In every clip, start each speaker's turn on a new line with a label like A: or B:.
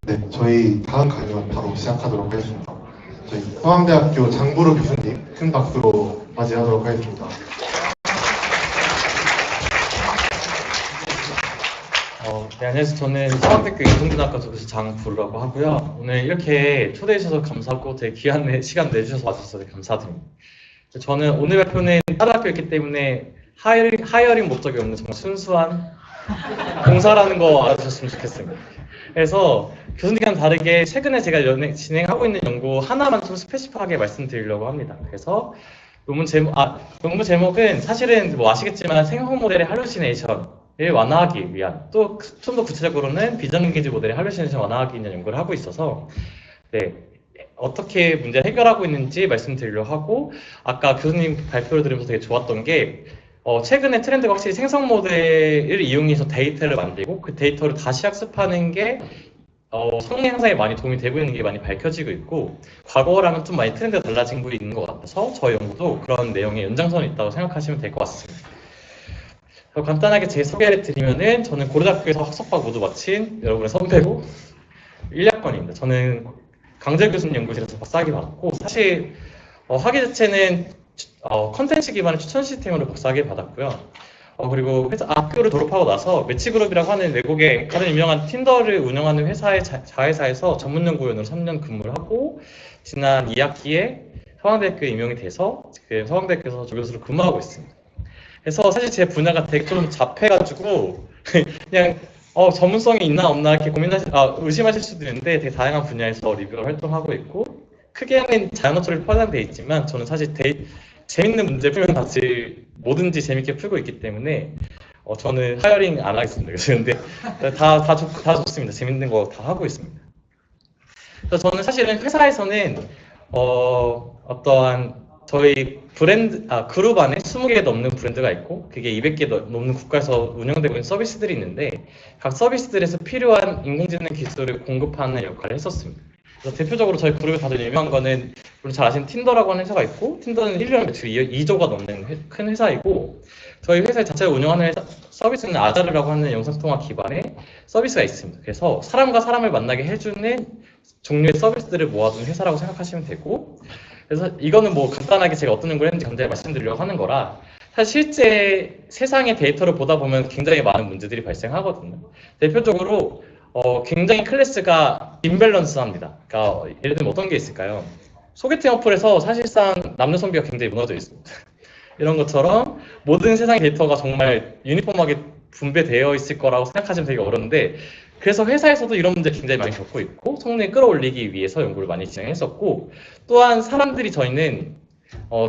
A: 네, 저희 다음 강연 바로 시작하도록 하겠습니다. 저희 서강대학교 장보루 교수님 큰 박수로 맞이하도록 하겠습니다.
B: 네, 안녕하세요. 저는 서강대학교 인공지능학과 교수 장부루라고 하고요. 오늘 이렇게 초대해 주셔서 감사하고 되게 귀한 시간 내주셔서 와주셔서 되게 감사드립니다. 저는 오늘 발표는 다른 학교였기 때문에 하이어링 목적이 없는 정말 순수한 봉사라는 거 알아주셨으면 좋겠습니다. 그래서 교수님과는 다르게 최근에 제가 진행하고 있는 연구 하나만 좀 스페시픽하게 말씀드리려고 합니다. 그래서 논문 제목은 사실은 뭐 아시겠지만 생성 모델의 할루시네이션을 완화하기 위한, 또 좀 더 구체적으로는 비정인기지 모델의 할루시네이션 완화하기 위한 연구를 하고 있어서 네, 어떻게 문제 해결하고 있는지 말씀드리려고 하고, 아까 교수님 발표를 들으면서 되게 좋았던 게 최근에 트렌드가 확실히 생성 모델을 이용해서 데이터를 만들고 그 데이터를 다시 학습하는 게 성능 향상에 많이 도움이 되고 있는 게 많이 밝혀지고 있고, 과거랑은 좀 많이 트렌드가 달라진 부분이 있는 것 같아서 저희 연구도 그런 내용의 연장선이 있다고 생각하시면 될 것 같습니다. 간단하게 제 소개를 드리면은, 저는 고려대학교에서 학석박 모두 마친 여러분의 선배고 1학번입니다. 저는 강재 교수님 연구실에서 박사학위 받았고, 사실 학위 자체는 컨텐츠 기반의 추천 시스템으로 박사학위 받았고요. 그리고 학교를 졸업하고 나서 매치그룹이라고 하는 외국의 가장 유명한 틴더를 운영하는 회사의 자회사에서 전문연구원으로 3년 근무를 하고, 지난 2학기에 서강대학교에 임용이 돼서 서강대학교에서 조교수로 근무하고 있습니다. 그래서 사실 제 분야가 되게 좀 잡해가지고 그냥 전문성이 있나 없나 이렇게 의심하실 수도 있는데, 되게 다양한 분야에서 리뷰를 활동하고 있고, 크게는 자연어초를 포함되어 있지만 저는 사실 재밌는 문제 풀면 같이 뭐든지 재밌게 풀고 있기 때문에 저는 하이어링 안 하겠습니다. 근데 다 좋습니다. 재밌는 거 다 하고 있습니다. 그래서 저는 사실은 회사에서는 어떠한 저희 그룹 안에 20개 넘는 브랜드가 있고, 그게 200개 넘는 국가에서 운영되고 있는 서비스들이 있는데, 각 서비스들에서 필요한 인공지능 기술을 공급하는 역할을 했었습니다. 그래서 대표적으로 저희 그룹에 다들 유명한 거는, 물론 잘 아시는 틴더라고 하는 회사가 있고, 틴더는 1년 매출이 2조가 넘는 큰 회사이고, 저희 회사 자체가 운영하는 서비스는 아자르라고 하는 영상통화 기반의 서비스가 있습니다. 그래서 사람과 사람을 만나게 해주는 종류의 서비스들을 모아둔 회사라고 생각하시면 되고, 그래서 이거는 뭐 간단하게 제가 어떤 연구를 했는지 간단히 말씀드리려고 하는 거라, 사실 실제 세상의 데이터를 보다 보면 굉장히 많은 문제들이 발생하거든요. 대표적으로 굉장히 클래스가 임밸런스합니다. 그러니까 예를 들면 어떤 게 있을까요? 소개팅 어플에서 사실상 남녀 성비가 굉장히 무너져 있습니다. 이런 것처럼 모든 세상의 데이터가 정말 유니폼하게 분배되어 있을 거라고 생각하시면 되게 어려운데, 그래서 회사에서도 이런 문제 굉장히 많이 겪고 있고, 성능을 끌어올리기 위해서 연구를 많이 진행했었고, 또한 사람들이 저희는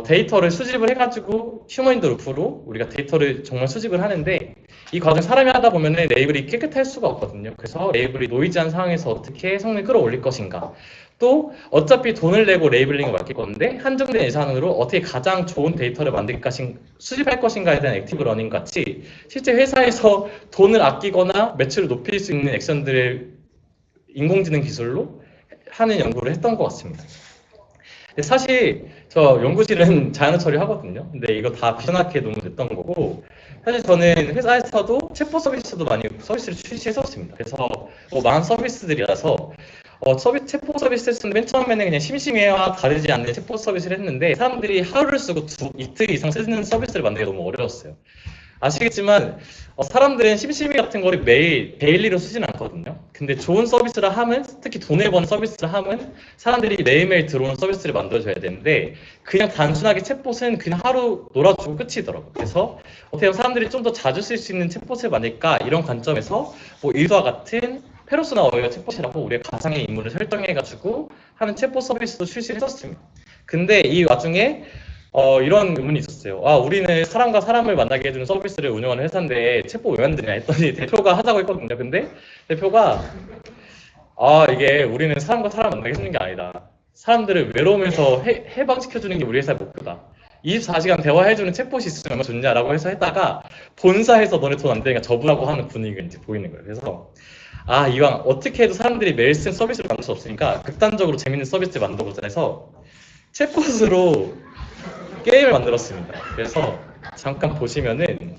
B: 데이터를 수집을 해가지고 휴머인드 루프로 우리가 데이터를 정말 수집을 하는데, 이 과정 사람이 하다 보면 레이블이 깨끗할 수가 없거든요. 그래서 레이블이 노이즈한 상황에서 어떻게 성능을 끌어올릴 것인가, 또 어차피 돈을 내고 레이블링을 맡길 건데 한정된 예산으로 어떻게 가장 좋은 데이터를 수집할 것인가에 대한 액티브 러닝 같이, 실제 회사에서 돈을 아끼거나 매출을 높일 수 있는 액션들을 인공지능 기술로 하는 연구를 했던 것 같습니다. 사실 저 연구실은 자연어 처리하거든요. 근데 이거 다 비전학회 논문됐던 거고, 사실 저는 회사에서도 챗봇 서비스도 많이 서비스를 출시했었습니다. 그래서 많은 서비스들이라서 챗봇 서비스 했었는데, 맨 처음에는 그냥 심심해와 다르지 않는 챗봇 서비스를 했는데, 사람들이 하루를 쓰고 이틀 이상 쓰는 서비스를 만들기가 너무 어려웠어요. 아시겠지만 사람들은 심심이 같은 거를 매일 데일리로 쓰지는 않거든요. 근데 좋은 서비스를 하면, 특히 돈을 버는 서비스를 하면 사람들이 매일매일 들어오는 서비스를 만들어줘야 되는데, 그냥 단순하게 챗봇은 그냥 하루 놀아주고 끝이더라고요. 그래서 어떻게 보면 사람들이 좀 더 자주 쓸 수 있는 챗봇을 만들까, 이런 관점에서 이와 같은 페르소나 어웨어 챗봇이라고 우리가 가상의 인물을 설정해가지고 하는 챗봇 서비스도 출시를 했었습니다. 근데 이 와중에 이런 의문이 있었어요. 우리는 사람과 사람을 만나게 해주는 서비스를 운영하는 회사인데 챗봇 왜 만드냐 했더니, 대표가 하자고 했거든요. 근데 대표가 이게 우리는 사람과 사람 만나게 해주는 게 아니다. 사람들을 외로움에서 해방시켜주는 게 우리 회사의 목표다. 24시간 대화해주는 챗봇이 있으면 얼마나 좋냐라고 해서 했다가, 본사에서 너네 돈 안 되니까 접으라고 하는 분위기가 이제 보이는 거예요. 그래서 이왕 어떻게 해도 사람들이 매일 쓴 서비스를 만들 수 없으니까 극단적으로 재밌는 서비스를 만들어보자 해서 챗봇으로 게임을 만들었습니다. 그래서 잠깐 보시면은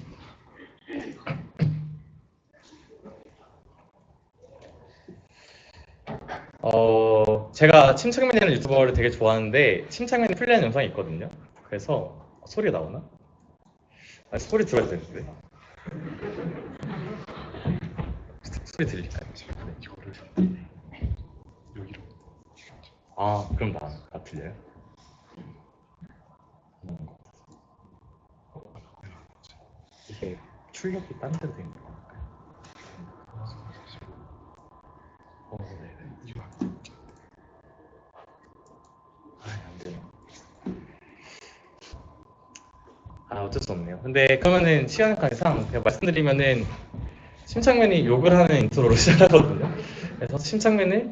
B: 제가 침착맨이라는 유튜버를 되게 좋아하는데 침착맨이 플레이하는 영상이 있거든요. 그래서 소리가 나오나? 아니, 소리 들어야 되는데. 소리 들릴까요?
A: 네, 이거를 여기로.
B: 아, 그럼 나 들려요? 이게 출력이 딴 데로 된 거야. 네네.
A: 이거
B: 안 되네. 어쩔 수 없네요. 근데 그러면은 시간 관계상 그냥 말씀드리면은 심창맨이 욕을 하는 인트로로 시작하거든요. 그래서 심창맨을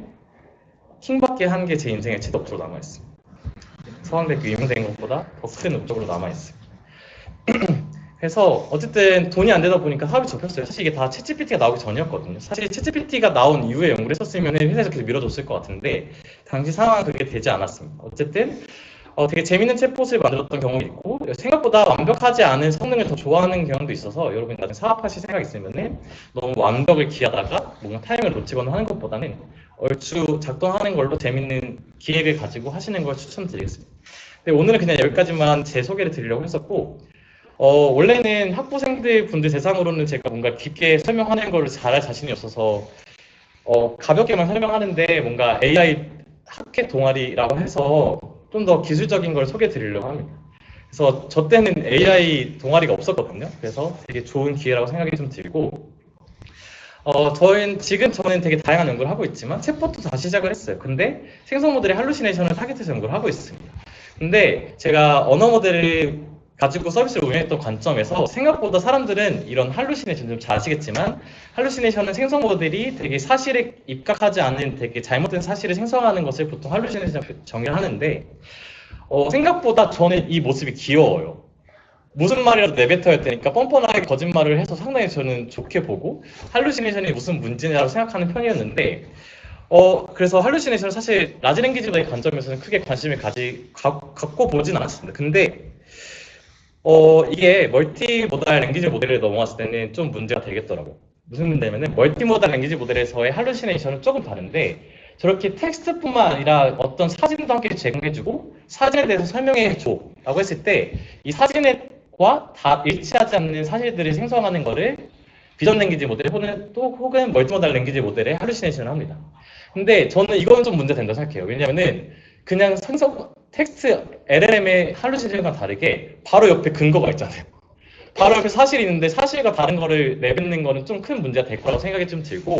B: 킹받게 한 게 제 인생의 최대 업적으로 남아있습니다. 서강대학교 임용된 것보다 더 큰 업적으로 남아있어요. 그래서 어쨌든 돈이 안 되다 보니까 사업이 접혔어요. 사실 이게 다 챗GPT가 나오기 전이었거든요. 사실 챗GPT가 나온 이후에 연구를 했었으면 회사에서 계속 밀어줬을 것 같은데 당시 상황은 그렇게 되지 않았습니다. 어쨌든 되게 재밌는 챗봇을 만들었던 경험이 있고 생각보다 완벽하지 않은 성능을 더 좋아하는 경향도 있어서 여러분 나중에 사업하실 생각 있으면 너무 완벽을 기하다가 뭔가 타이밍을 놓치거나 하는 것보다는 얼추 작동하는 걸로 재밌는 기획을 가지고 하시는 걸 추천드리겠습니다. 근데 오늘은 그냥 여기까지만 제 소개를 드리려고 했었고 원래는 학부생들 분들 대상으로는 제가 뭔가 깊게 설명하는 걸 잘할 자신이 없어서 가볍게만 설명하는데 뭔가 AI 학회 동아리라고 해서 좀 더 기술적인 걸 소개해 드리려고 합니다. 그래서 저 때는 AI 동아리가 없었거든요. 그래서 되게 좋은 기회라고 생각이 좀 들고 저는 되게 다양한 연구를 하고 있지만 챗봇도 다시 시작을 했어요. 근데 생성 모델의 할루시네이션을 타겟해서 연구를 하고 있습니다. 근데 제가 언어 모델을 가지고 서비스를 운영했던 관점에서 생각보다 사람들은 이런 할루시네이션 좀 잘 아시겠지만 할루시네이션은 생성 모델이 되게 사실에 입각하지 않은 되게 잘못된 사실을 생성하는 것을 보통 할루시네이션 정의를 하는데 생각보다 저는 이 모습이 귀여워요. 무슨 말이라도 내뱉어야 되니까 뻔뻔하게 거짓말을 해서 상당히 저는 좋게 보고 할루시네이션이 무슨 문제냐고 생각하는 편이었는데 그래서 할루시네이션은 사실 라지 랭귀지 모델의 관점에서는 크게 관심을 갖고 보진 않았습니다. 근데 이게 멀티모달 랭귀지 모델에 넘어갔을 때는 좀 문제가 되겠더라고요. 무슨 문제냐면은 멀티모달 랭귀지 모델에서의 할루시네이션은 조금 다른데 저렇게 텍스트뿐만 아니라 어떤 사진도 함께 제공해주고 사진에 대해서 설명해줘 라고 했을 때 이 사진과 다 일치하지 않는 사실들을 생성하는 거를 비전 랭귀지 모델 혹은 멀티모달 랭귀지 모델에 할루시네이션을 합니다. 근데 저는 이거는 좀 문제된다고 생각해요. 왜냐면은 그냥 텍스트 LLM의 할루시네이션과 다르게 바로 옆에 근거가 있잖아요. 바로 옆에 사실이 있는데 사실과 다른 거를 내뱉는 거는 좀 큰 문제가 될 거라고 생각이 좀 들고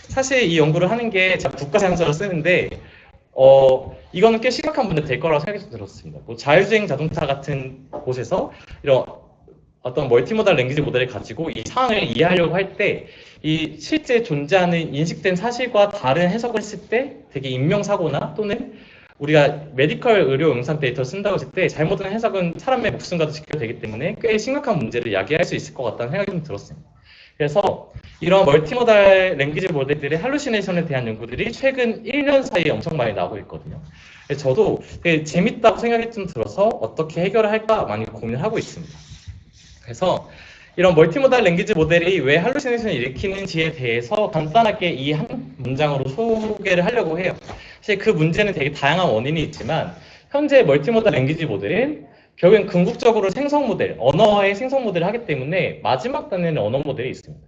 B: 사실 이 연구를 하는 게 제가 국가사용자로 쓰는데 이거는 꽤 심각한 문제 될 거라고 생각이 좀 들었습니다. 뭐 자율주행 자동차 같은 곳에서 이런 어떤 멀티모달 랭귀지 모델을 가지고 이 상황을 이해하려고 할 때 이 실제 존재하는 인식된 사실과 다른 해석을 했을 때 되게 인명사고나 또는 우리가 메디컬 의료 영상 데이터를 쓴다고 했을 때 잘못된 해석은 사람의 목숨과도 직결되기 때문에 꽤 심각한 문제를 야기할 수 있을 것 같다는 생각이 좀 들었습니다. 그래서 이런 멀티모달 랭귀지 모델들의 할루시네이션에 대한 연구들이 최근 1년 사이에 엄청 많이 나오고 있거든요. 그래서 저도 되게 재밌다고 생각이 좀 들어서 어떻게 해결을 할까 많이 고민을 하고 있습니다. 그래서 이런 멀티모달 랭귀지 모델이 왜 할루시네이션을 일으키는지에 대해서 간단하게 이 한 문장으로 소개를 하려고 해요. 사실 그 문제는 되게 다양한 원인이 있지만 현재 멀티모달 랭귀지 모델은 결국엔 궁극적으로 생성 모델, 언어의 생성 모델을 하기 때문에 마지막 단계는 언어 모델이 있습니다.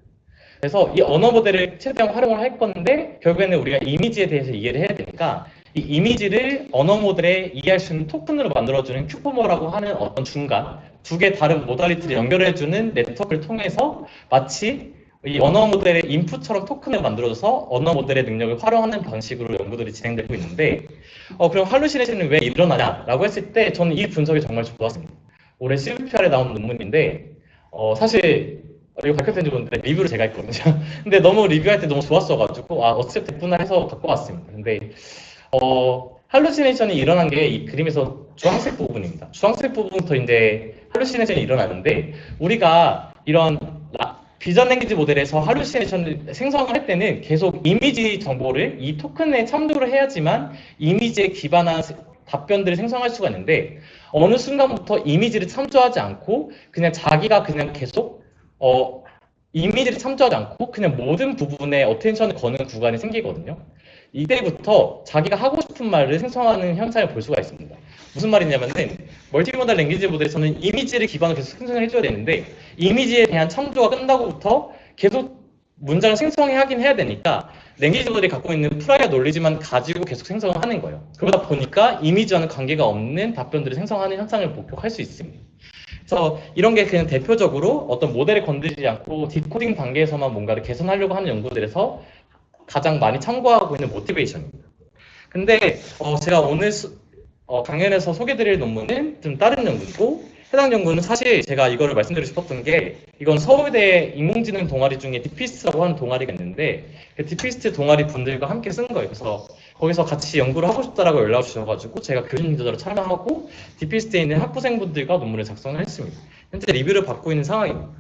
B: 그래서 이 언어 모델을 최대한 활용을 할 건데 결국에는 우리가 이미지에 대해서 이해를 해야 되니까 이 이미지를 언어 모델에 이해할 수 있는 토큰으로 만들어주는 큐포머라고 하는 어떤 중간 두 개 다른 모달리티를 연결해주는 네트워크를 통해서 마치 이 언어 모델의 인풋처럼 토큰을 만들어줘서 언어 모델의 능력을 활용하는 방식으로 연구들이 진행되고 있는데 그럼 할루시네이션은 왜 일어나냐라고 했을 때 저는 이 분석이 정말 좋았습니다. 올해 CVPR에 나온 논문인데 사실 이거 발표된지 모르는데 리뷰를 제가 했거든요. 근데 너무 리뷰할 때 너무 좋았어가지고 어쨌든 됐구나 해서 갖고 왔습니다. 근데 할루시네이션이 일어난 게 이 그림에서 주황색 부분입니다. 주황색 부분부터 이제 할루시네이션이 일어나는데 우리가 이런 비전 랭귀지 모델에서 할루시네이션을 생성을 할 때는 계속 이미지 정보를 이 토큰에 참조를 해야지만 이미지에 기반한 답변들을 생성할 수가 있는데 어느 순간부터 이미지를 참조하지 않고 그냥 자기가 그냥 계속 이미지를 참조하지 않고 그냥 모든 부분에 어텐션을 거는 구간이 생기거든요. 이때부터 자기가 하고 싶은 말을 생성하는 현상을 볼 수가 있습니다. 무슨 말이냐면은 멀티모달 랭귀지 모델에서는 이미지를 기반으로 계속 생성을 해줘야 되는데 이미지에 대한 참조가 끝나고부터 계속 문장을 생성해 하긴 해야 되니까 랭귀지 모델이 갖고 있는 프라이어 논리지만 가지고 계속 생성을 하는 거예요. 그러다 보니까 이미지와는 관계가 없는 답변들을 생성하는 현상을 목격할 수 있습니다. 그래서 이런 게 그냥 대표적으로 어떤 모델을 건드리지 않고 디코딩 단계에서만 뭔가를 개선하려고 하는 연구들에서 가장 많이 참고하고 있는 모티베이션입니다. 근데 제가 오늘 강연에서 소개드릴 논문은 좀 다른 연구고 해당 연구는 사실 제가 이거를 말씀드리고 싶었던 게 이건 서울대 인공지능 동아리 중에 디피스트라고 하는 동아리가 있는데 그 디피스트 동아리 분들과 함께 쓴 거예요. 그래서 거기서 같이 연구를 하고 싶다라고 연락을 주셔가지고 제가 교수님들로 참여하고 디피스트에 있는 학부생분들과 논문을 작성을 했습니다. 현재 리뷰를 받고 있는 상황입니다.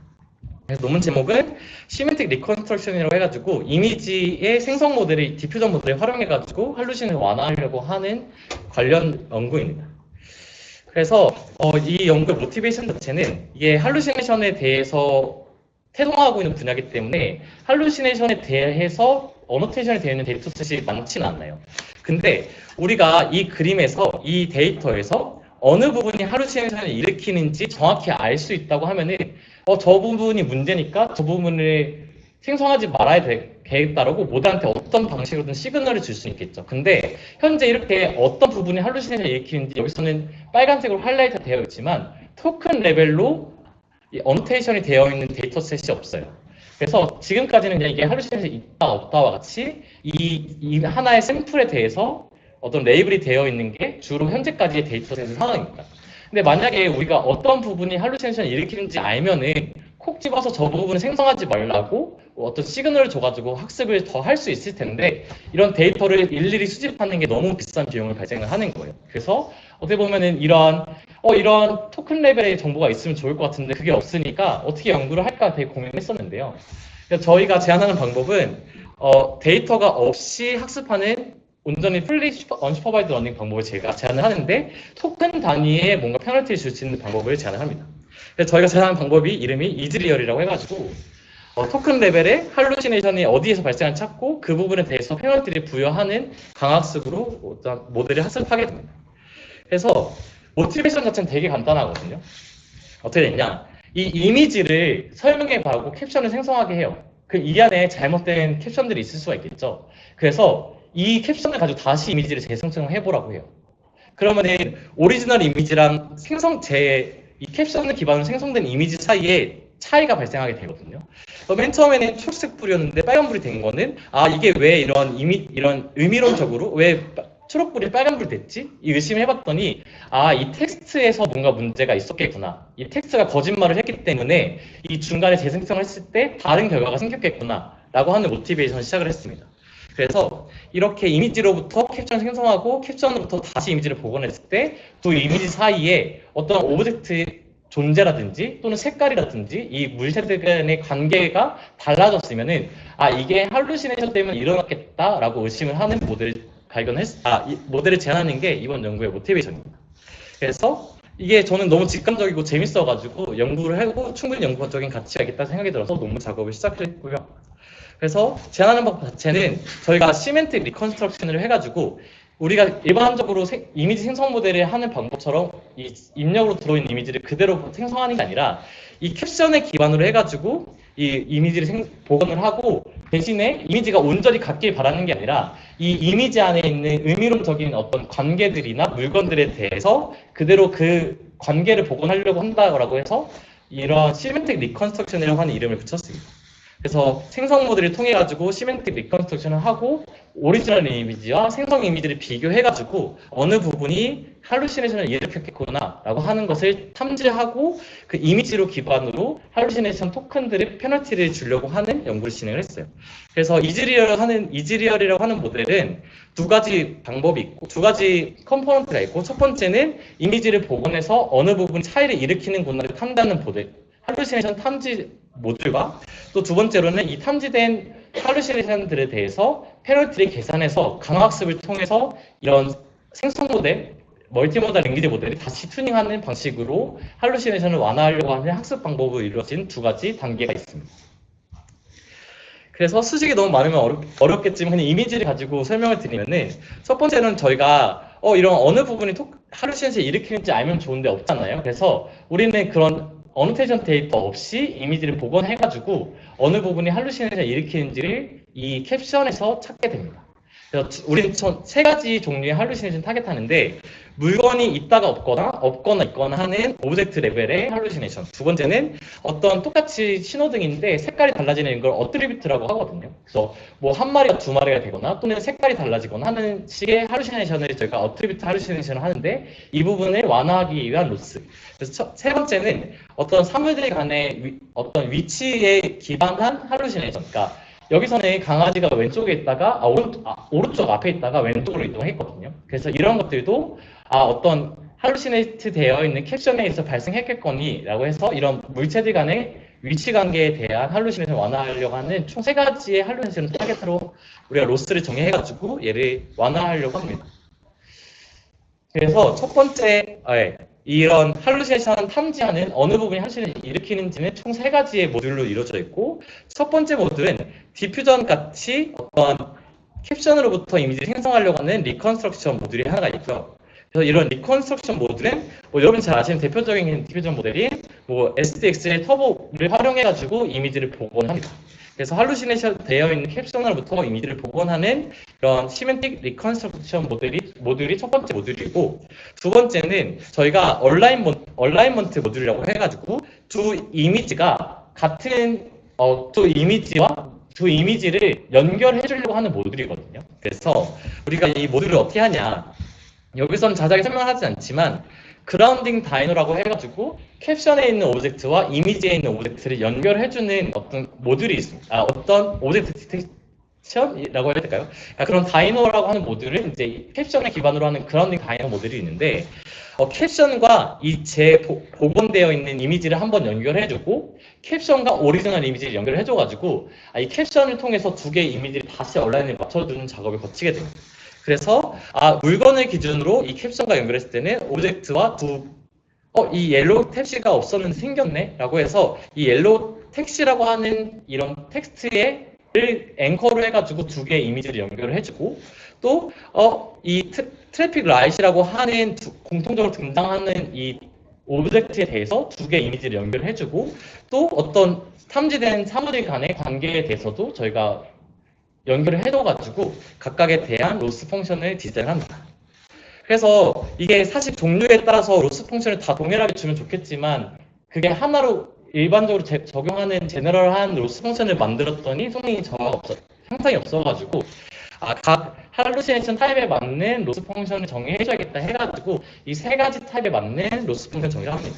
B: 그래서 논문 제목은 시멘틱 리컨스트럭션이라고 해가지고 이미지의 생성 모델을 디퓨전 모델을 활용해가지고 할루신을 완화하려고 하는 관련 연구입니다. 그래서 이 연구의 모티베이션 자체는 이게 할루시네이션에 대해서 태동하고 있는 분야이기 때문에 할루시네이션에 대해서 어노테이션이 되어 있는 데이터셋이 많지는 않나요. 근데 우리가 이 그림에서 이 데이터에서 어느 부분이 할루시네이션을 일으키는지 정확히 알 수 있다고 하면은 저 부분이 문제니까 저 부분을 생성하지 말아야 되겠다라고 모델한테 어떤 방식으로든 시그널을 줄 수 있겠죠. 근데 현재 이렇게 어떤 부분이 할루시네이션을 일으키는지 여기서는 빨간색으로 하이라이트 되어 있지만 토큰 레벨로 어노테이션이 되어 있는 데이터셋이 없어요. 그래서 지금까지는 그냥 이게 할루시네이션이 있다 없다와 같이 이 하나의 샘플에 대해서 어떤 레이블이 되어 있는 게 주로 현재까지의 데이터셋의 상황입니다. 근데 만약에 우리가 어떤 부분이 할루시네이션을 일으키는지 알면은 콕 집어서 저 부분을 생성하지 말라고 어떤 시그널을 줘가지고 학습을 더 할 수 있을 텐데 이런 데이터를 일일이 수집하는 게 너무 비싼 비용을 발생을 하는 거예요. 그래서 어떻게 보면은 이런 토큰 레벨의 정보가 있으면 좋을 것 같은데 그게 없으니까 어떻게 연구를 할까 되게 고민했었는데요. 그래서 저희가 제안하는 방법은 데이터가 없이 학습하는 온전히 풀리 언슈퍼바이드 러닝 방법을 제가 제안을 하는데 토큰 단위의 뭔가 페널티를 줄 수 있는 방법을 제안을 합니다. 그래서 저희가 제안하는 방법이 이름이 이즈리얼이라고 해가지고 토큰 레벨의 할루시네이션이 어디에서 발생하는지 찾고 그 부분에 대해서 페널티를 부여하는 강학습으로 어떤 모델을 학습하게 됩니다. 그래서 모티베이션 자체는 되게 간단하거든요. 어떻게 됐냐? 이 이미지를 설명해 바라고 캡션을 생성하게 해요. 그 이 안에 잘못된 캡션들이 있을 수가 있겠죠. 그래서 이 캡션을 가지고 다시 이미지를 재생성해 보라고 해요. 그러면은 오리지널 이미지랑 이 캡션을 기반으로 생성된 이미지 사이에 차이가 발생하게 되거든요. 맨 처음에는 초록색 불이었는데 빨간불이 된 거는 이게 왜 이런 의미론적으로 왜 초록불이 빨간불 됐지? 이 의심을 해봤더니 이 텍스트에서 뭔가 문제가 있었겠구나. 이 텍스트가 거짓말을 했기 때문에 이 중간에 재생성을 했을 때 다른 결과가 생겼겠구나 라고 하는 모티베이션을 시작을 했습니다. 그래서 이렇게 이미지로부터 캡션 생성하고 캡션으로부터 다시 이미지를 복원했을 때 두 이미지 사이에 어떤 오브젝트 존재라든지 또는 색깔이라든지 이 물체들 간의 관계가 달라졌으면은 이게 할루시네이션 때문에 일어났겠다라고 의심을 하는 모델을 제안하는 게 이번 연구의 모티베이션입니다. 그래서 이게 저는 너무 직관적이고 재밌어가지고 연구를 하고 충분히 연구적인 가치가 있겠다 생각이 들어서 논문 작업을 시작했고요. 그래서 제안하는 방법 자체는 저희가 시멘틱 리컨스트럭션을 해가지고 우리가 일반적으로 이미지 생성 모델을 하는 방법처럼 이 입력으로 들어있는 이미지를 그대로 생성하는 게 아니라 이 캡션을 기반으로 해가지고 이 이미지를 복원을 하고 대신에 이미지가 온전히 같길 바라는 게 아니라 이 이미지 안에 있는 의미론적인 어떤 관계들이나 물건들에 대해서 그대로 그 관계를 복원하려고 한다고 해서 이런 시멘틱 리컨스트럭션이라고 하는 이름을 붙였습니다. 그래서 생성 모델을 통해 가지고 시멘틱 리컨스트럭션을 하고 오리지널 이미지와 생성 이미지를 비교해 가지고 어느 부분이 할루시네이션을 일으켰겠구나 라고 하는 것을 탐지하고 그 이미지로 기반으로 할루시네이션 토큰들의 페널티를 주려고 하는 연구를 진행을 했어요. 그래서 이즈리얼이라고 하는 모델은 두 가지 방법이 있고 두 가지 컴포넌트가 있고 첫 번째는 이미지를 복원해서 어느 부분 차이를 일으키는구나를 탐지하는 모델 할루시네이션 탐지 모듈과 또 두 번째로는 이 탐지된 할루시네이션들에 대해서 페널티를 계산해서 강화학습을 통해서 이런 생성 모델, 멀티모달 랭귀지 모델을 다시 튜닝하는 방식으로 할루시네이션을 완화하려고 하는 학습 방법으로 이루어진 두 가지 단계가 있습니다. 그래서 수식이 너무 많으면 어렵겠지만 그냥 이미지를 가지고 설명을 드리면은 첫 번째는 저희가 이런 어느 부분이 할루시네이션을 일으키는지 알면 좋은데 없잖아요. 그래서 우리는 그런 어노테이션 데이터 없이 이미지를 복원해가지고 어느 부분이 할루시네이션을 일으키는지를 이 캡션에서 찾게 됩니다. 그래서 우리는 세 가지 종류의 할루시네이션 타겟하는데 물건이 있다가 없거나 있거나 하는 오브젝트 레벨의 할루시네이션. 두 번째는 어떤 똑같이 신호등인데 색깔이 달라지는 걸 어트리뷰트라고 하거든요. 그래서 뭐 한 마리가 두 마리가 되거나 또는 색깔이 달라지거나 하는 식의 할루시네이션을 저희가 어트리뷰트 할루시네이션을 하는데 이 부분을 완화하기 위한 로스. 그래서 세 번째는 어떤 사물들 간의 어떤 위치에 기반한 할루시네이션. 그러니까 여기서는 강아지가 왼쪽에 있다가 오른쪽 앞에 있다가 왼쪽으로 이동했거든요. 그래서 이런 것들도 어떤 할루시네이트 되어 있는 캡션에 의해서 발생했겠거니 라고 해서 이런 물체들 간의 위치 관계에 대한 할루시네이션을 완화하려고 하는 총 세 가지의 할루시네이션 타겟으로 우리가 로스를 정해가지고 얘를 완화하려고 합니다. 그래서 첫 번째 이런 할루시네이션 탐지하는 어느 부분이 할루시네이션을 일으키는지는 총 세 가지의 모듈로 이루어져 있고 첫 번째 모듈은 디퓨전 같이 어떤 캡션으로부터 이미지를 생성하려고 하는 리컨스트럭션 모듈이 하나가 있고요. 그래서 이런 리컨스트럭션 모듈은 여러분 잘 아시는 대표적인 디퓨전 모델인 SDX의 터보를 활용해가지고 이미지를 복원합니다. 그래서 할루시네이션 되어 있는 캡션으로부터 이미지를 복원하는 그런 시멘틱 리컨스트럭션 모듈이 첫 번째 모듈이고 두 번째는 저희가 얼라인먼트 모듈이라고 해가지고 두 이미지가 같은 두 이미지를 연결해 주려고 하는 모듈이거든요. 그래서 우리가 이 모듈을 어떻게 하냐 여기서는 자세하게 설명하지 않지만 그라운딩 다이노라고 해가지고 캡션에 있는 오브젝트와 이미지에 있는 오브젝트를 연결해주는 어떤 모듈이 있습니다. 어떤 오브젝트 디텍션이라고 해야 될까요? 그런 다이노라고 하는 모듈을 이제 캡션에 기반으로 하는 그라운딩 다이노 모듈이 있는데 캡션과 이 복원되어 있는 이미지를 한번 연결해주고 캡션과 오리지널 이미지를 연결해줘가지고 이 캡션을 통해서 두 개의 이미지를 다시 온라인에 맞춰주는 작업을 거치게 됩니다. 그래서 물건을 기준으로 이 캡션과 연결했을 때는 오브젝트와 이 옐로우 택시가 없었는데 생겼네 라고 해서 이 옐로우 택시라고 하는 이런 텍스트를 앵커로 해가지고 두 개의 이미지를 연결을 해주고 또 이 트래픽 라이트라고 하는 공통적으로 등장하는 이 오브젝트에 대해서 두 개의 이미지를 연결해주고 또 어떤 탐지된 사물들 간의 관계에 대해서도 저희가 연결을 해둬가지고 각각에 대한 로스 펑션을 디자인합니다. 그래서 이게 사실 종류에 따라서 로스 펑션을 다 동일하게 주면 좋겠지만 그게 하나로 일반적으로 적용하는 제너럴한 로스 펑션을 만들었더니 형상이 없어가지고 각 할루시네이션 타입에 맞는 로스 펑션을 정의해줘야겠다 해가지고 이 세 가지 타입에 맞는 로스 펑션 정의를 합니다.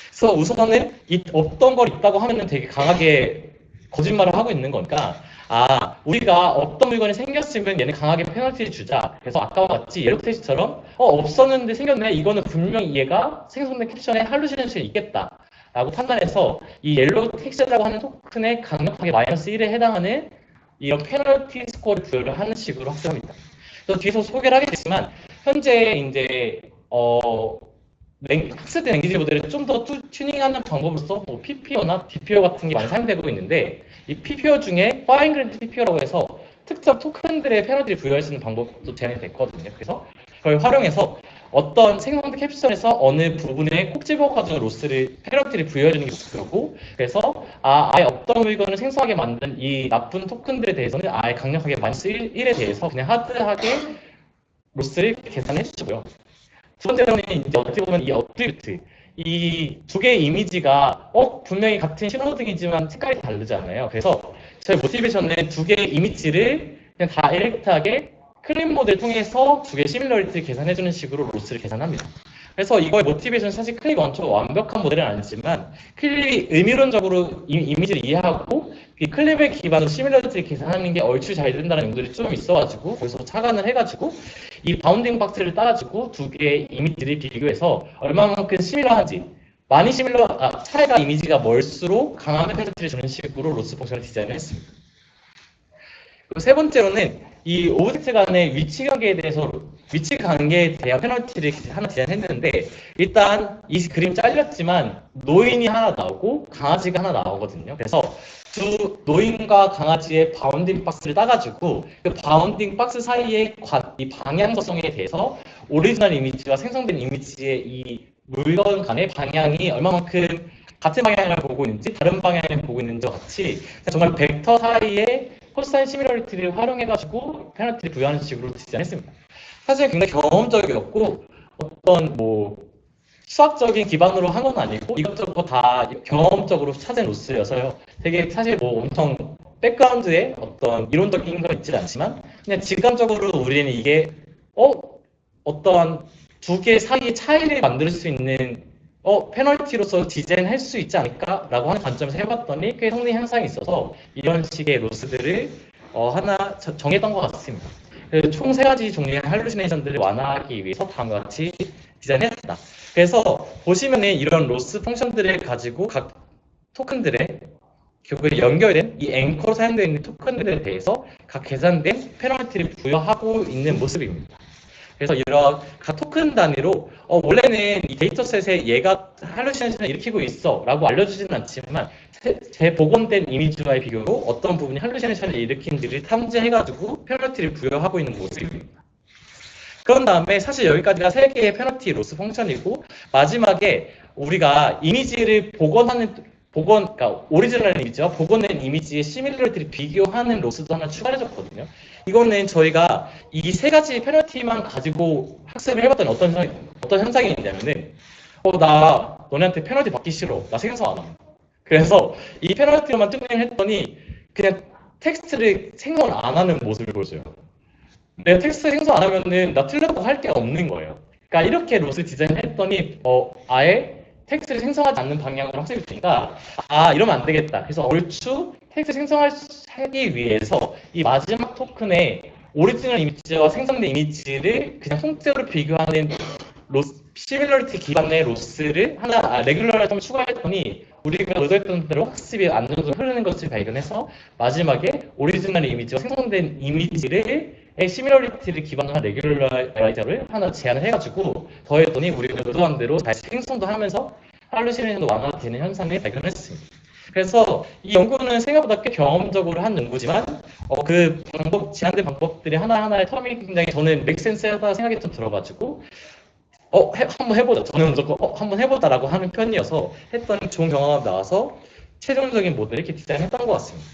B: 그래서 우선은 어떤 걸 있다고 하면은 되게 강하게 거짓말을 하고 있는 거니까 우리가 어떤 물건이 생겼으면 얘는 강하게 페널티를 주자. 그래서 아까와 같이 옐로우 텍스처럼 없었는데 생겼네. 이거는 분명히 얘가 생성된 캡션에 할루시네이션이 있겠다. 라고 판단해서 이 옐로우 텍스트라고 하는 토큰에 강력하게 -1에 해당하는 이런 페널티 스코어를 부여를 하는 식으로 확정합니다. 그래서 뒤에서 소개를 하겠지만 현재 이제 학습된 랭귀지 모델을 좀 더 튜닝하는 방법으로서 PPO나 DPO 같은 게 많이 사용되고 있는데 이 PPO 중에 파인 그랜드 PPO라고 해서 특정 토큰들의 페널티를 부여할 수 있는 방법도 제안이 됐거든요. 그래서 그걸 활용해서 어떤 생성된 캡션에서 어느 부분에 꼭 집어가지고 페널티를 부여해주는 게 목표고 그래서 아예 어떤 물건을 생성하게 만든 이 나쁜 토큰들에 대해서는 아예 강력하게 -1에 대해서 그냥 하드하게 로스를 계산해 주고요. 두 번째로는 이제 어떻게 보면 이 어트리뷰트 이 두 개의 이미지가 분명히 같은 신호등이지만 색깔이 다르잖아요. 그래서 저희 모티베이션은 두 개의 이미지를 그냥 다이렉트하게 클린 모델 통해서 두 개의 시밀러리티를 계산해주는 식으로 로스를 계산합니다. 그래서 이거의 모티베이션은 사실 클립 원초 완벽한 모델은 아니지만 클립이 의미론적으로 이미지를 이해하고 이 클립을 기반으로 시밀러리티를 계산하는 게 얼추 잘 된다는 용도들이 좀 있어가지고 거기서 착안을 해가지고 이 바운딩 박스를 따가지고 두 개의 이미지를 비교해서 얼마만큼 시밀러한지 많이 차이가 이미지가 멀수록 강한 페널티를 주는 식으로 로스 펑션을 디자인을 했습니다. 그리고 세 번째로는 이 오브젝트 간의 위치 관계에 대한 페널티를 하나 디자인했는데 일단 이 그림 잘렸지만 노인이 하나 나오고 강아지가 하나 나오거든요. 그래서 두 노인과 강아지의 바운딩 박스를 따가지고 그 바운딩 박스 사이의 이 방향성에 대해서 오리지널 이미지와 생성된 이미지의 이 물건 간의 방향이 얼마만큼 같은 방향을 보고 있는지 다른 방향을 보고 있는지와 같이 정말 벡터 사이의 코사인 시밀러리티를 활용해가지고 페널티를 부여하는 식으로 디자인했습니다. 사실 굉장히 경험적이었고 어떤 뭐 수학적인 기반으로 한 건 아니고 이것저것 다 경험적으로 찾은 로스여서요. 되게 사실 뭐 엄청 백그라운드에 어떤 이론적인 건 있지 않지만 그냥 직감적으로 우리는 이게 어떠한 두 개 사이의 차이를 만들 수 있는 페널티로서 디자인할 수 있지 않을까라고 하는 관점에서 해봤더니 꽤 성능 향상이 있어서 이런 식의 로스들을 하나 정했던 것 같습니다. 총 세 가지 종류의 할루시네이션들을 완화하기 위해서 다음과 같이 디자인했다. 그래서 보시면은 이런 로스 펑션들을 가지고 각 토큰들의 결국에 연결된 이 앵커로 사용되어 있는 토큰들에 대해서 각 계산된 페널티를 부여하고 있는 모습입니다. 그래서 이런 각 토큰 단위로 원래는 이 데이터셋에 얘가 할루시네이션을 일으키고 있어 라고 알려주지는 않지만 재복원된 이미지와의 비교로 어떤 부분이 할루시네이션을 일으킨지를 탐지해가지고 페널티를 부여하고 있는 모습입니다. 그런 다음에 사실 여기까지가 세 개의 페널티 로스 펑션이고 마지막에 우리가 이미지를 그러니까 오리지널 이미지와 복원된 이미지의 시밀러리티를 비교하는 로스도 하나 추가해줬거든요. 이거는 저희가 이 세 가지 페널티만 가지고 학습을 해봤더니 어떤 현상이 있냐면은 나 너네한테 페널티 받기 싫어. 나 생성 안 함. 그래서 이 페널티로만 특징을 했더니 그냥 텍스트를 생성을 안 하는 모습을 보여줘요. 내가 텍스트 생성 안 하면은 나 틀렸다고 할 게 없는 거예요. 그러니까 이렇게 로스 디자인을 했더니 아예 텍스트를 생성하지 않는 방향으로 학습이 되니까 이러면 안 되겠다. 그래서 얼추 텍스트 생성하기 위해서 이 마지막 토큰의 오리지널 이미지와 생성된 이미지를 그냥 통째로 비교하는 시밀러리티 기반의 로스를 하나 레귤러를 좀 추가했더니 우리가 의도했던 대로 학습이 안정적으로 흐르는 것을 발견해서 마지막에 오리지널 이미지와 생성된 이미지를 시밀러리티를 기반으로 한 레귤러라이저를 하나 제안을 해가지고 더했더니 우리가 의도한 대로 다시 생성도 하면서 할루시네이션도 완화되는 현상을 발견했습니다. 그래서 이 연구는 생각보다 꽤 경험적으로 한 연구지만 그 제안된 방법들이 하나하나의 텀이 굉장히 저는 맥센스하다 생각이 좀 들어가지고 한번 해보자. 저는 무조건 한번 해보자라고 하는 편이어서 했더니 좋은 경험이 나와서 최종적인 모델을 이렇게 디자인했던 것 같습니다.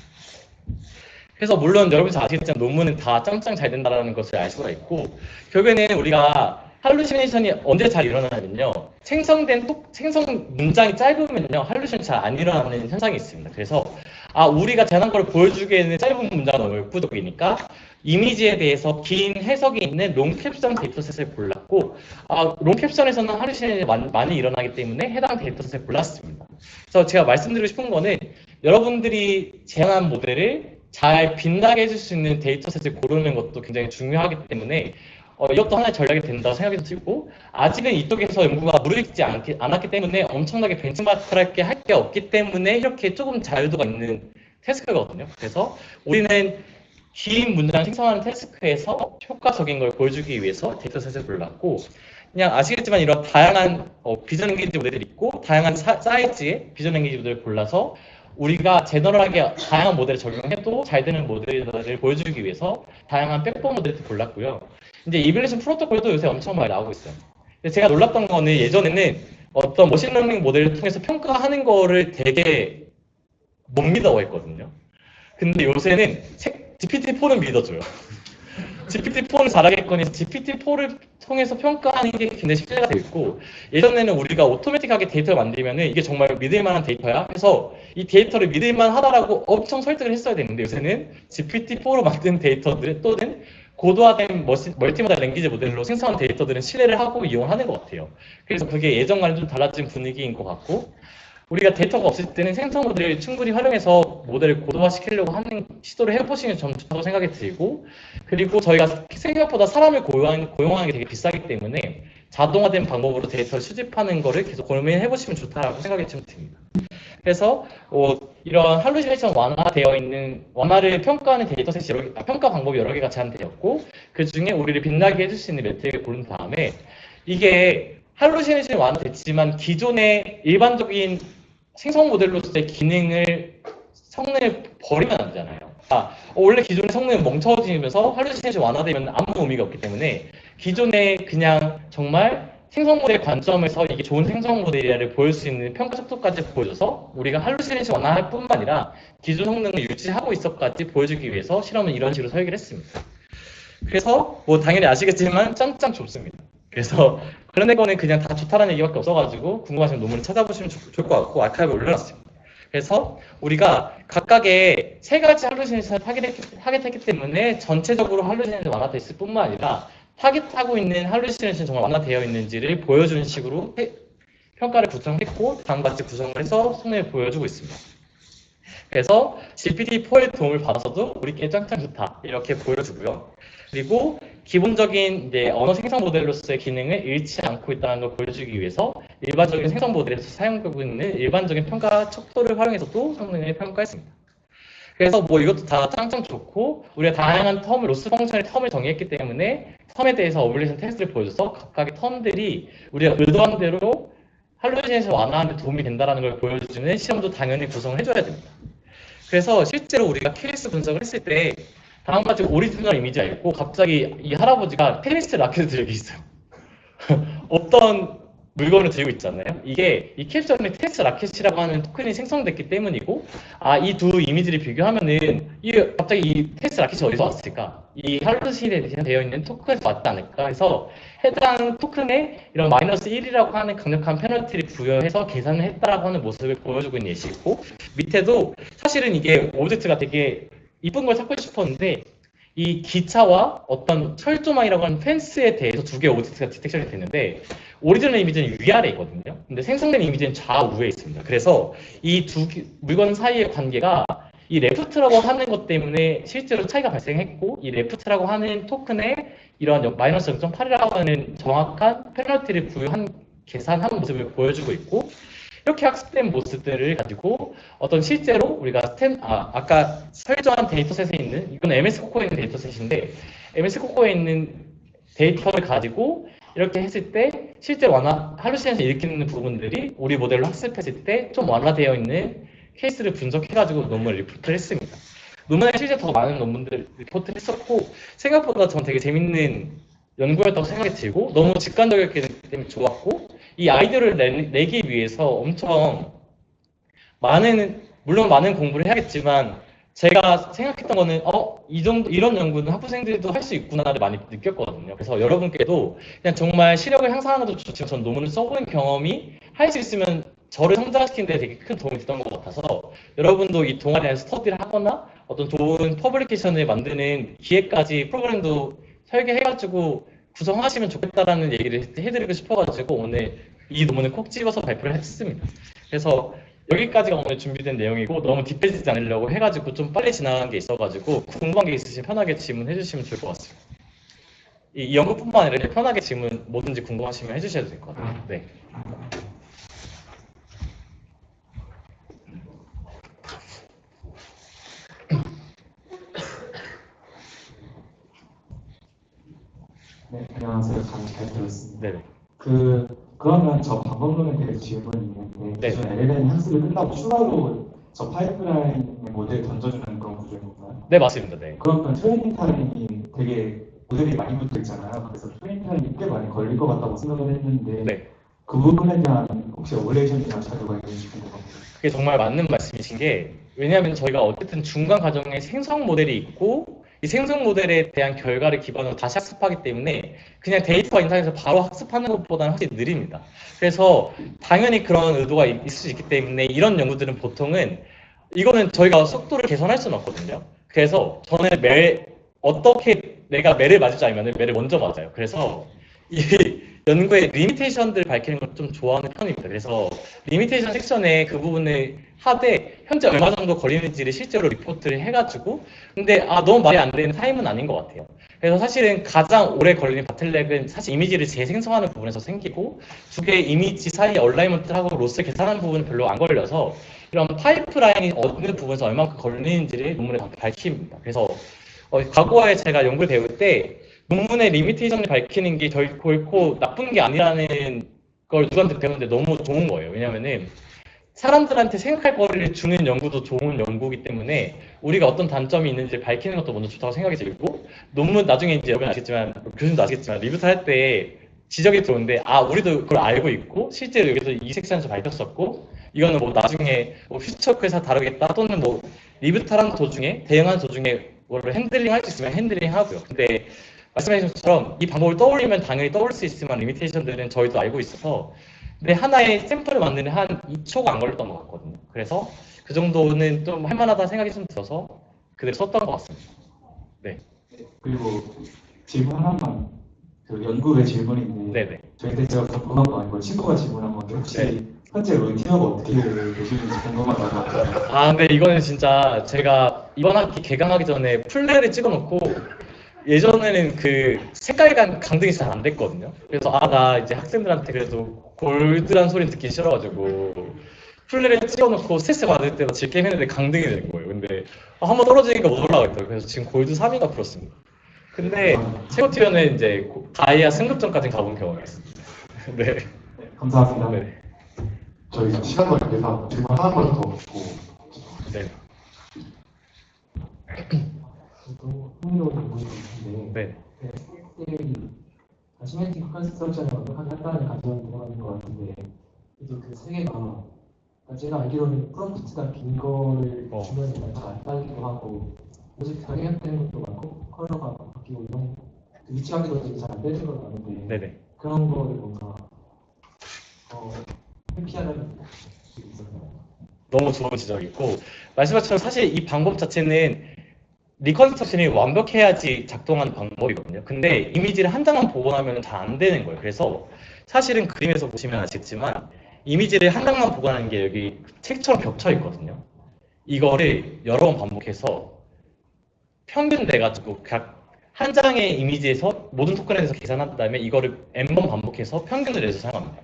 B: 그래서 물론 여러분이 아시겠지만 논문은 다 짱짱 잘 된다는 것을 알 수가 있고 결국에는 우리가 할루시네이션이 언제 잘 일어나냐면요. 생성 문장이 짧으면요. 할루시네이션이 잘 안 일어나는 현상이 있습니다. 그래서 우리가 제안한 걸 보여주기에는 짧은 문장은 너무 역부족이니까 이미지에 대해서 긴 해석이 있는 롱캡션 데이터셋을 골랐고 롱캡션에서는 할루시네이션이 많이 일어나기 때문에 해당 데이터셋을 골랐습니다. 그래서 제가 말씀드리고 싶은 거는 여러분들이 제안한 모델을 잘 빛나게 해줄 수 있는 데이터셋을 고르는 것도 굉장히 중요하기 때문에 이것도 하나의 전략이 된다고 생각이 들고 아직은 이쪽에서 연구가 무르익지 않았기 때문에 엄청나게 벤치마크할 게 할 게 없기 때문에 이렇게 조금 자유도가 있는 태스크거든요. 그래서 우리는 긴 문장 생성하는 태스크에서 효과적인 걸 보여주기 위해서 데이터셋을 골랐고 그냥 아시겠지만 이런 다양한 비전 엔게이지 모델들이 있고 다양한 사이즈의 비전 엔게이지 모델을 골라서 우리가 제너럴하게 다양한 모델을 적용해도 잘 되는 모델을 보여주기 위해서 다양한 백본 모델을 골랐고요. 이제 이밸리에이션 프로토콜도 요새 엄청 많이 나오고 있어요. 제가 놀랐던 거는 예전에는 어떤 머신러닝 모델을 통해서 평가하는 거를 되게 못 믿어했거든요. 근데 요새는 GPT-4는 믿어줘요. GPT-4는 잘하겠거니 GPT-4를 통해서 평가하는 게 굉장히 신뢰가 되어 있고 예전에는 우리가 오토매틱하게 데이터를 만들면은 이게 정말 믿을만한 데이터야 해서 이 데이터를 믿을만하다라고 엄청 설득을 했어야 되는데 요새는 GPT-4로 만든 데이터들 또는 고도화된 멀티모달 랭귀지 모델로 생성한 데이터들은 신뢰를 하고 이용하는 것 같아요. 그래서 그게 예전과는 좀 달라진 분위기인 것 같고 우리가 데이터가 없을 때는 생성 모델을 충분히 활용해서 모델을 고도화시키려고 하는 시도를 해보시는 점 좋다고 생각이 들고 그리고 저희가 생각보다 사람을 고용하는 게 되게 비싸기 때문에 자동화된 방법으로 데이터를 수집하는 거를 계속 고민해보시면 좋다고 생각이 좀 듭니다. 그래서 이런 할루시네이션 완화를 평가하는 데이터셋이 평가 방법이 여러 개가 제한되었고 그 중에 우리를 빛나게 해줄 수 있는 매트릭을 고른 다음에 이게 할루시네이션이 완화됐지만 기존의 일반적인 생성 모델로서의 기능을 성능을 버리면 안 되잖아요. 원래 기존의 성능은 멈춰지면서 할루시네이션 완화되면 아무 의미가 없기 때문에 기존에 그냥 정말 생성 모델 관점에서 이게 좋은 생성 모델이라를 보일 수 있는 평가 속도까지 보여줘서 우리가 할루시네이션 완화할 뿐만 아니라 기존 성능을 유지하고 있어까지 보여주기 위해서 실험은 이런 식으로 설계를 했습니다. 그래서 뭐 당연히 아시겠지만 짱짱 좁습니다. 그래서 관련된 거는 그냥 다 좋다라는 얘기밖에 없어가지고 궁금하시면 논문을 찾아보시면 좋을 것 같고 아카이브에 올려놨습니다. 그래서 우리가 각각의 세 가지 할루시네이션을 타겟했기 때문에 전체적으로 할루시네이션 완화됐을 뿐만 아니라 타겟하고 있는 할루시네이션 정말 완화되어 있는지를 보여주는 식으로 평가를 구성했고 다음과 같이 구성을 해서 성능을 보여주고 있습니다. 그래서 GPT-4의 도움을 받아서도 우리께 짱짱 좋다 이렇게 보여주고요. 그리고 기본적인 이제 언어 생성 모델로서의 기능을 잃지 않고 있다는 걸 보여주기 위해서 일반적인 생성 모델에서 사용되고 있는 일반적인 평가 척도를 활용해서도 성능을 평가했습니다. 그래서 뭐 이것도 다 짱짱 좋고 우리가 다양한 텀을 로스 펑션의 텀을 정의했기 때문에 텀에 대해서 어블레이션 테스트를 보여줘서 각각의 텀들이 우리가 의도한 대로 할루시네이션 완화하는 데 도움이 된다는 걸 보여주는 시험도 당연히 구성을 해줘야 됩니다. 그래서 실제로 우리가 케이스 분석을 했을 때 다음과 같이 오리지널 이미지가 있고 갑자기 이 할아버지가 테니스 라켓을 들고 있어요. 어떤 물건을 들고 있잖아요. 이게 이 캡션에 테니스 라켓이라고 하는 토큰이 생성됐기 때문이고 이 두 이미지를 비교하면은 갑자기 이 테니스 라켓이 어디서 왔을까? 이 할루시네이션에 되어 있는 토큰에서 왔지 않을까 해서 해당 토큰에 이런 마이너스 1이라고 하는 강력한 페널티를 부여해서 계산을 했다라고 하는 모습을 보여주고 있는 예시고 밑에도 사실은 이게 오브젝트가 되게 이쁜 걸 찾고 싶었는데 이 기차와 어떤 철조망이라고 하는 펜스에 대해서 두 개의 오브젝트가 디텍션이 됐는데 오리지널 이미지는 위아래에 있거든요. 근데 생성된 이미지는 좌우에 있습니다. 그래서 이 두 물건 사이의 관계가 이 레프트라고 하는 것 때문에 실제로 차이가 발생했고 이 레프트라고 하는 토큰에 이러한 마이너스 0.8이라고 하는 정확한 페널티를 부여한 계산한 모습을 보여주고 있고 이렇게 학습된 모습들을 가지고 어떤 실제로 우리가 아까 설정한 데이터셋에 있는 이건 MS 코코에 있는 데이터셋인데 MS 코코에 있는 데이터를 가지고 이렇게 했을 때 실제 할루시네이션 일으키는 부분들이 우리 모델로 학습했을 때 좀 완화되어 있는 케이스를 분석해가지고 논문을 리포트를 했습니다. 논문에 실제 더 많은 논문들 리포트를 했었고 생각보다 전 되게 재밌는 연구였다고 생각이 들고 너무 직관적이었기 때문에 좋았고 이 아이디어를 내기 위해서 엄청 물론 많은 공부를 해야겠지만 제가 생각했던 거는 이런 연구는 학부생들도 할 수 있구나를 많이 느꼈거든요. 그래서 여러분께도 그냥 정말 시력을 향상하는 것도 좋지만 전 논문을 써보는 경험이 할 수 있으면 저를 성장시키는 데 되게 큰 도움이 됐던 것 같아서 여러분도 이 동아리에 스터디를 하거나 어떤 좋은 퍼블리케이션을 만드는 기회까지 프로그램도 설계해가지고 구성하시면 좋겠다라는 얘기를 해드리고 싶어가지고 오늘 이 논문을 콕 집어서 발표를 했습니다. 그래서 여기까지가 오늘 준비된 내용이고 너무 딥해지지 않으려고 해가지고 좀 빨리 지나간 게 있어가지고 궁금한 게 있으시면 편하게 질문해 주시면 좋을 것 같습니다. 이 연구뿐만 아니라 편하게 질문 뭐든지 궁금하시면 해주셔도 될 것 같아요. 네.
C: 네, 안녕하세요. 잘 들었습니다.
B: 네네.
C: 그러면 저 방법론에 대해서 질문이 있는데,
B: 네.
C: 기존 LLM 학습이 끝나고 추가로 저 파이프라인 모델 던져주는 그런 구조인가요?
B: 네, 맞습니다. 네.
C: 그러면 트레이닝 타임이 되게 모델이 많이 붙어 있잖아요. 그래서 트레이닝 타임이 꽤 많이 걸릴 것 같다고 생각을 했는데,
B: 네.
C: 그 부분에 대한 혹시 오버레이션이나 자료가 있는지 궁금합니다.
B: 그게 정말 맞는 말씀이신 게 왜냐하면 저희가 어쨌든 중간 과정에 생성 모델이 있고 이 생성 모델에 대한 결과를 기반으로 다시 학습하기 때문에 그냥 데이터 인상에서 바로 학습하는 것보다는 확실히 느립니다. 그래서 당연히 그런 의도가 있을 수 있기 때문에 이런 연구들은 보통은 이거는 저희가 속도를 개선할 수는 없거든요. 그래서 저는 어떻게 내가 매를 맞을 줄 알면 매를 먼저 맞아요. 그래서 이 연구의 리미테이션들을 밝히는 걸 좀 좋아하는 편입니다. 그래서 리미테이션 섹션에 그 부분을 하되 현재 얼마 정도 걸리는지를 실제로 리포트를 해가지고 근데 너무 말이 안 되는 타임은 아닌 것 같아요. 그래서 사실은 가장 오래 걸리는 바틀렉은 사실 이미지를 재생성하는 부분에서 생기고 두 개의 이미지 사이에 얼라이먼트하고 로스 계산하는 부분은 별로 안 걸려서 이런 파이프라인이 어느 부분에서 얼마큼 걸리는지를 논문에 밝힙니다. 그래서 과거에 제가 연구를 배울 때 논문의 리미테이션을 밝히는 게 결코 나쁜 게 아니라는 걸 누구한테 배웠는데 너무 좋은 거예요. 왜냐면은 사람들한테 생각할 거리를 주는 연구도 좋은 연구이기 때문에 우리가 어떤 단점이 있는지 밝히는 것도 먼저 좋다고 생각이 들고, 논문 나중에 이제 여러분 아시겠지만, 교수님도 아시겠지만, 리뷰트 할 때 지적이 들어오는데, 아, 우리도 그걸 알고 있고, 실제로 여기서 이 섹션에서 밝혔었고, 이거는 뭐 나중에 뭐 퓨처크에서 다루겠다, 또는 뭐 리뷰트하는 도중에, 대응하는 도중에 뭐를 핸들링 할 수 있으면 핸들링 하고요. 근데 말씀하신 것처럼 이 방법을 떠올리면 당연히 떠올 수 있지만 리미테이션들은 저희도 알고 있어서, 근데 하나의 샘플을 만드는 한 2초가 안 걸렸던 것 같거든요. 그래서 그 정도는 좀 할만하다 생각이 좀 들어서 그대로 썼던 것 같습니다. 네.
C: 그리고 질문 하나만, 그 연구의 질문인데
B: 네네.
C: 저희한테 제가 궁금한 거 아니고 친구가 질문한 건데 혹시
B: 네.
C: 현재 루틴하고 어떻게 되시는지 궁금하다고.
B: 아, 근데 이거는 진짜 제가 이번 학기 개강하기 전에 플레이를 찍어놓고, 예전에는 그 색깔감 강등이 잘 안 됐거든요. 그래서 아, 나 이제 학생들한테 그래도 골드란 소리 듣기 싫어가지고 플레이를 찍어놓고 스트레스 받을 때도 질 게임 했는데 강등이 된 거예요. 근데 한번 떨어지니까 못 올라가겠더라고요. 그래서 지금 골드 3위가 풀었습니다. 근데 최고 티어는 이제 다이아 승급전까지 가본 경험이 있습니다. 네.
C: 감사합니다.
B: 네.
A: 저희 시간 관계상 질문 하나만 더 듣고
B: 네.
D: 저도 흥미로운 연구가 있는데
B: 네.
D: 학생들이 시멘틱 컨스트럭션을 간단히 가져가는 들어가는 것 같은데 그래도 그 세 개가 제가 알기로는 프롬프트가 긴 거를 주면 잘안 따기도 하고 프로젝트가 해약되는 것도 많고 컬러가 바뀌고 이런 그 위치 확인도 되게 잘 안 되는 것 같은데
B: 네네.
D: 그런 거를 뭔가 회피하는 게 있었나요?
B: 너무 좋은 지적이고, 말씀하신 사실 이 방법 자체는 리컨스트럭션이 완벽해야지 작동하는 방법이거든요. 근데 이미지를 한 장만 보고 나면 잘 안 되는 거예요. 그래서 사실은 그림에서 보시면 아시겠지만 이미지를 한 장만 보고 나는 게 여기 책처럼 겹쳐 있거든요. 이거를 여러 번 반복해서 평균 내가지고 각 한 장의 이미지에서 모든 토큰에 대해서 계산한 다음에 이거를 n번 반복해서 평균을 내서 사용합니다.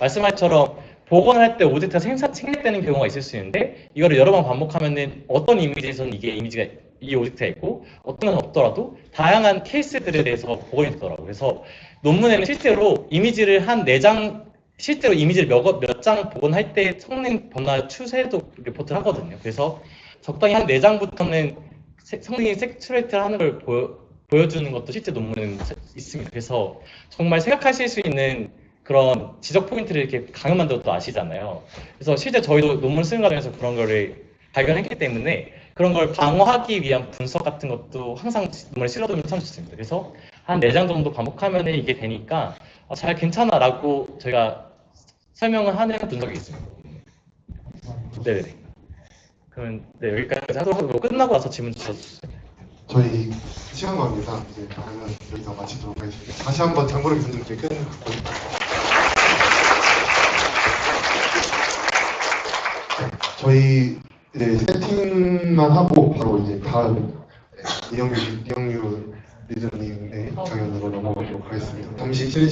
B: 말씀하신 것처럼 복원을 할 때 오브젝트가 생략되는 경우가 있을 수 있는데, 이거를 여러 번 반복하면은 어떤 이미지에서는 이게 이미지가 이 오브젝트가 있고 어떤 건 없더라도 다양한 케이스들에 대해서 복원이 되더라고요. 그래서 논문에는 실제로 이미지를 한 4장, 실제로 이미지를 몇 장 복원할 때 성능 변화 추세도 리포트를 하거든요. 그래서 적당히 한 4장부터는 성능이 세츄레이트를 하는 걸 보여주는 것도 실제 논문은 있습니다. 그래서 정말 생각하실 수 있는 그런 지적 포인트를 이렇게 강요만 들어도 아시잖아요. 그래서 실제 저희도 논문 쓰는 과정에서 그런 거를 발견했기 때문에 그런 걸 방어하기 위한 분석 같은 것도 항상 논문에 실어두면 참 좋습니다. 그래서 한 4장 정도 반복하면 이게 되니까 잘 괜찮아 라고 저희가 설명을 하는 분석이 있습니다. 네네. 그러면 네, 여기까지 하도록 하고 끝나고 나서 질문 주셔주세요.
A: 저희 시간 관계상 이제 강연 여기서 마치도록 하겠습니다. 다시 한번 장보러 교수님께 큰 박수. 저희 이제 세팅만 하고 바로 이제 다음 이영유 리더님의 강연으로 넘어가도록 하겠습니다. 잠시 쉬는 시간.